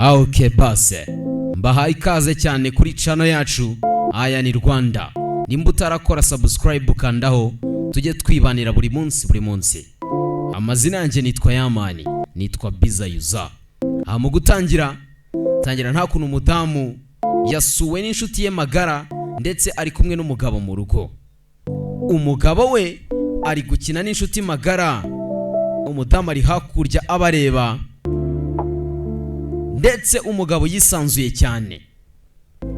Okay base, mbahaye ikaze cyane kuri channel yacu Aya ni Rwanda. Nimba utarakora subscribe ukandaho, tujye twibanira buri munsi. Amazina yanjye nitwa Yamani, nitwa Biza Yuza. Mu gutangira nta kuntu umudamu yasuwe n'inshuti ye magara ndetse ari kumwe n'umugabo mu rugo. Umugabo we ari gukina n'inshuti magara, umudamu ari hakurya abareba, ndetse umugabo yisanzuye cyane,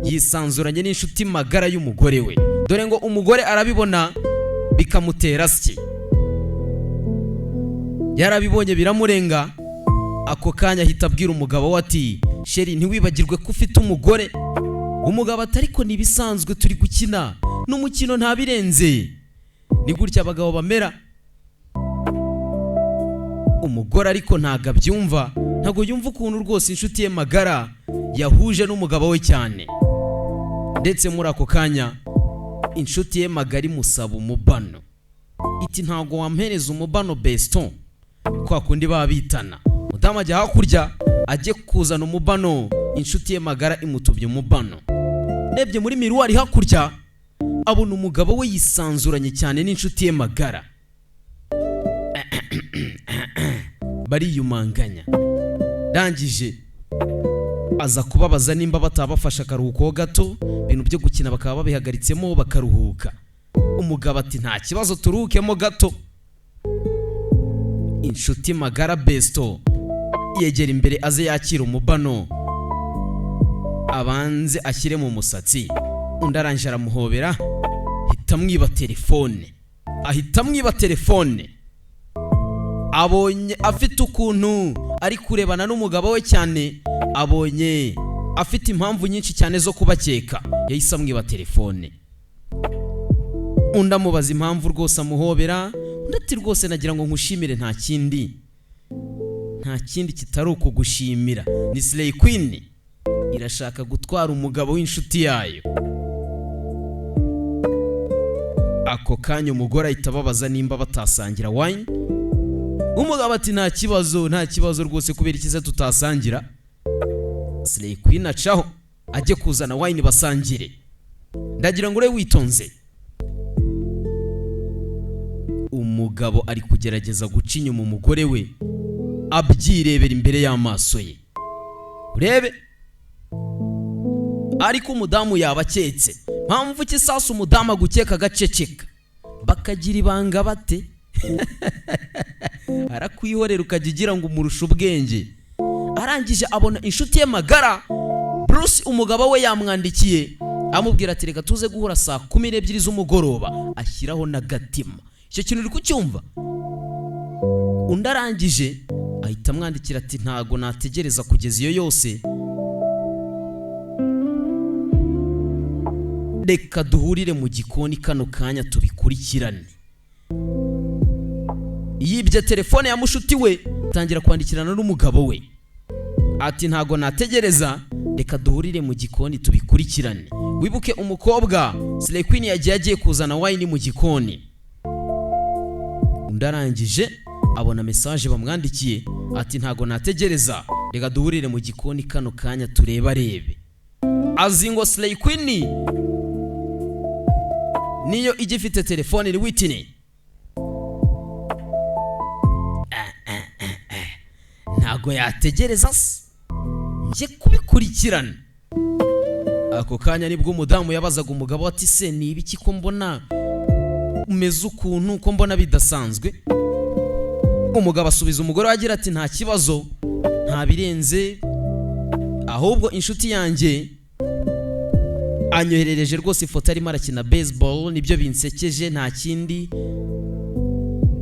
yisanzuranye n'inshuti magara y'umugore we. Dore ngo umugore arabibona bikamutera siki, yarabibonye biramurenga. Ako kanya ahita abwira umugabo we ati, sheri ntiwibagirwe ko ufite umugore. Umugabo ati, ariko nibisanzwe turi gukina n'umukino ntabirenze. Ni gutya abagabo bamera. Umugore ariko ntago abyumva, ntago yumva ukuntu rwose inshuti ye magara yahuje n'umugabo we cyane. Ndetse muri ako kanya inshuti ye magari musaba umubano, iti ntago wampereza umubano beston kwa kundi babitana. Mudamu ajya hakurya ajye kuzana umubano, inshuti ye magara imutubye umubano. Nebye muri miruwari hakurya abona umugabo we yisanzuranye cyane n'inshuti ye magara. Bariyumanganya. Ndangije aza kubabaza nimba batabafasha akaruhuko gato, ibintu byo gukina bakaba babihagaritsemo bakaruhuka. Umugabo ati, nta kibazo turuhukemo gato. Inshuti magara besto yegera imbere aze yakira umubano, abanze ashyire mu musatsi. Undi arangije aramuhobera, ahita mwiba telefone. Abonye afite ukuntu ari kurebana n'umugabo we cyane, abonye afite impamvu nyinshi cyane zo kubakeka, yahise amwiba telefone. Undi amubaza impamvu rwose amuhobera. Undi ati, rwose nagira ngo nkushimire, nta kindi kitari ukugushimira. Ni Slay Queen irashaka gutwara umugabo w'inshuti yayo. Ako kanya umugore ahita ababaza nimba batasangira wine. Umugabo ati, nta kibazo rwose, kubera ikiza tutasangira. Slay Queen acaho ajye kuzana wine basangire. Ndagira ngo ure witonze. Umugabo ari kugerageza guca inyuma umugore we, abyirebera imbere y'amaso ye. Urebe, ariko umudamu yabaketse. Mpamvu ki sasa umudamu agukeka agaceceka? Bakagira ibanga bate? Arakwihorera ukagigira ngo umurusha ubwenge. Arangije abona inshuti ye magara Bruce, umugabo we yamwandikiye amubwira ati, reka tuze guhura saa 12 z'umugoroba. Ashyiraho n'agatima. Icyo kintu uri kucyumva? Undi arangije ahita amwandikira ati, ntago nategereza kugeza iyo yose, reka duhurire mu gikoni kano kanya tubikurikirane. Yibye telefone ya mushuti we, tangira kwandikirana n'umugabo we ati, ntago nategereza, reka duhurire mu gikoni tubikurikirane. Wibuke umukobwa Slay Queen yagiye kuzana wine mu gikoni. Undi arangije abona message bamwandikiye ati, ntago nategereza, reka duhurire mu gikoni kano kanya turebe. Azingo Slay Queen niyo igifite telefone ni Whitney. Ntago yategereza nje kubikurikirana. Ako kanya nibwo umudamu yabazaga umugabo ati, se ni ibiki ko mbona umeze ukuntu, ko mbona bidasanzwe? Umugabo asubiza umugore agira ati, nta kibazo, nta birenze, ahubwo inshuti yanjye anyoherereje rwose ifoto arimo arakina baseball, nibyo binsekeje, nta kindi.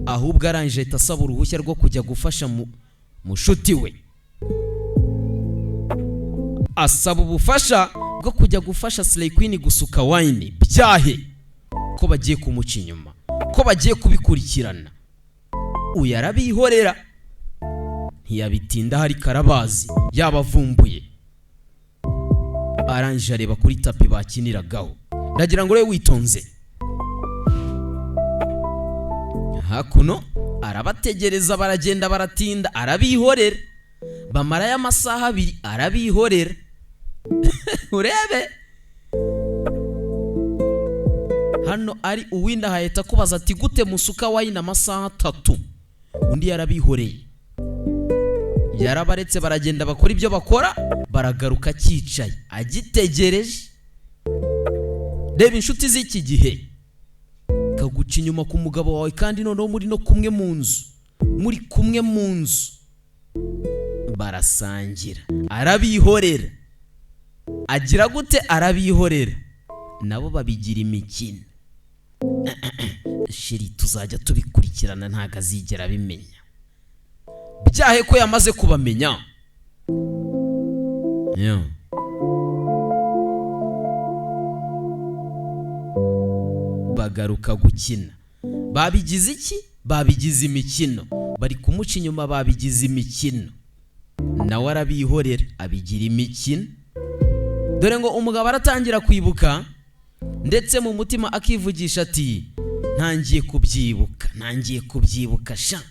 Ahubwo arangije ahita asaba uruhushya rwo kujya gufasha mushuti we. Asaba ubufasha bwo kujya gufasha Slay Queen gusuka wine. Byahe ko bagiye kumuca inyuma, ko bagiye kubikurikirana. Uyu arabihorera, ntiyabitinda, hari karabazi yabavumbuye. Arangije areba kuri tapi bakiniragaho. Ndagira ngo ure witonze. Hakuno arabategereza, baragenda baratinda, arabihorera. bamarayo amasaha 2 arabihorera. Urebe hano ari uwinda hahita kubaza ati gute musuka wayina amasaha 3, undi yarabihoreye. Yarabaretse baragenda bakora ibyo bakora, baragaruka cyicaye agitegereje. Reba inshuti z'iki gihe, kaguca inyuma ku mugabo wawe kandi noneho muri no kumwe mu nzu, barasangira, arabihorera. Agira gute? Arabihorera. Nabo babigira imikino. Shiri tuzajya tubikurikirana, ntago azigera bimenya. Byahe ko yamaze kubamenya. Bagaruka gukina. Babigize iki? Babigize imikino. Bari kumuca inyuma, babigize imikino. Nawe arabihorera, abigira imikino. Dore ngo umugabo aratangira kwibuka, ndetse mu mutima akivugisha ati ntangiye kubyibuka sha,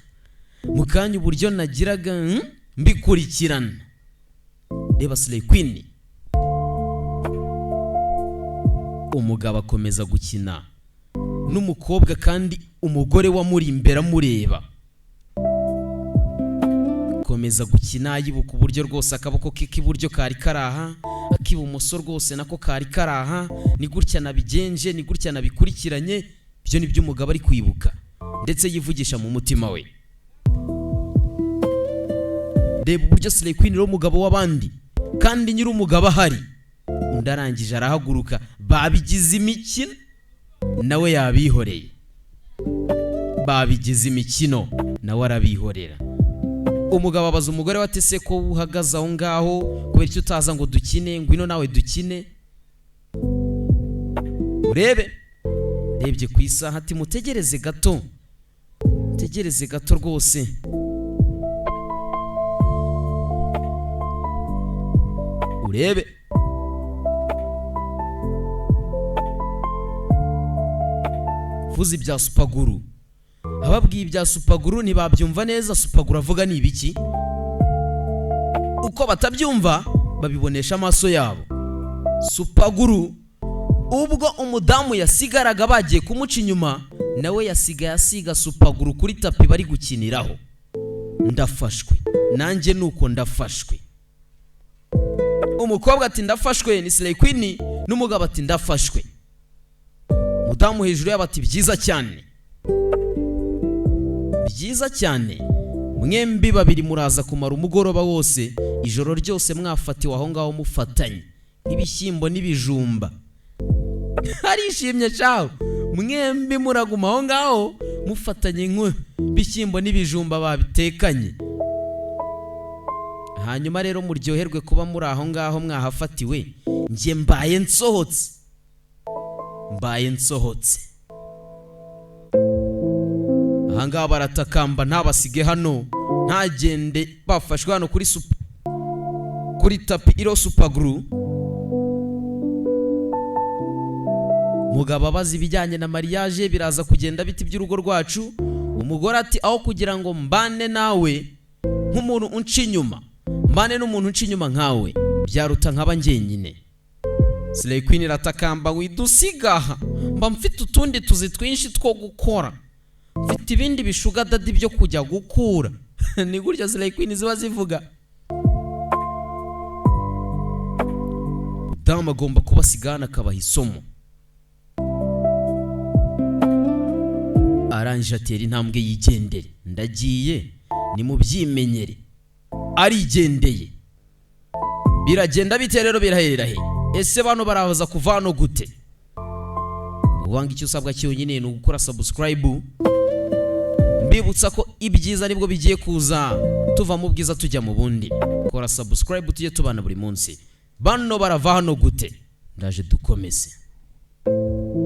mukanya uburyo nagiraga mbikurikirana. Reba Slay Queen, umugabo akomeza gukina n'umukobwa kandi umugore wamuri imbere amureba. Akomeza gukina yibuka uburyo rwose akaboko ke k'iburyo kari karaha, akibumoso rwose nako kari karaha, ni gutya nabigenje, ni gutya nabikurikiranye. Byo ni byo umugabo ari kwibuka ndetse yivugisha mu mutima we. Reba uburyo Slay Queen ro umugabo w'abandi kandi nyiri umugabo ahari. Undarangije arahaguruka, babigize imikino, nawe yabihoreye. Babigize imikino, nawe arabihorera. Umugabo abaza umugore we ati se ko uhagaze aho ngaho, kubera icyo utaza ngo dukine, ngwino nawe dukine. Urebe, rebye ku isaha ati mutegereze gato, tegereze gato rwose. Urebe vuze ibya Supaguru. Ababwiye ibya Supaguru ntibabyumva neza. Supaguru avuga ni ibiki? Uko batabyumva babibonesha amaso yabo. Supaguru ubwo umudamu yasigaraga bagiye kumuca inyuma, nawe yasigaye asiga Supaguru kuri tapi bari gukiniraho. Ndafashwe, nanjye nuko ndafashwe. Umukobwa ati ndafashwe, ni Slay Queen, n'umugabo ati ndafashwe. Mudamu hejuru y'abati byiza cyane, byiza cyane. Mwembi babiri muraza kumara umugoroba wose, ijoro ryose mwafatiwe aho ngaho mufatanye nk'ibishyimbo n'ibijumba. Arishimye cyane, mwembi muraguma aho ngaho mufatanye nk'ibishyimbo n'ibijumba babitekanye. Hanyuma rero muryoherwe kuba muri aho ngaho mwahafatiwe. Nje mbaye nsohotse. Ahangaha baratakamba ntabasige hano, ntagende bafashwe hano kuri tapi iro Supaguru. Mugabo abaza ibijyanye na mariage, biraza kugenda biti by'urugo rwacu. Umugore ati aho kugira ngo mbane nawe nk'umuntu unci inyuma, mbane n'umuntu unci inyuma nkawe, byaruta nkaba njyenyine. Slay Queen iratakamba, widusigaha, mba mfite utundi tuzi twinshi two gukora, mfite ibindi bishuga dadi byo kujya gukura. Ni gutya Slay Queen ziba zivuga. Dama agomba kubasigana akabaha isomo. Arangije atera intambwe yigendere. Ndagiye, ni mu byimenyere. Arigendeye. Biragenda bite rero, biraherera he? Ese bano barahoza kuva hano gute? Uwanga icyo usabwa cyonyine ni ugukora subscribe. Mbibutsa ko ibyiza nibwo bigiye kuza, tuva mu bwiza tujya mu bundi. Kora subscribe tujye tubana buri munsi. Bano barava hano gute? Ndaje dukomeze.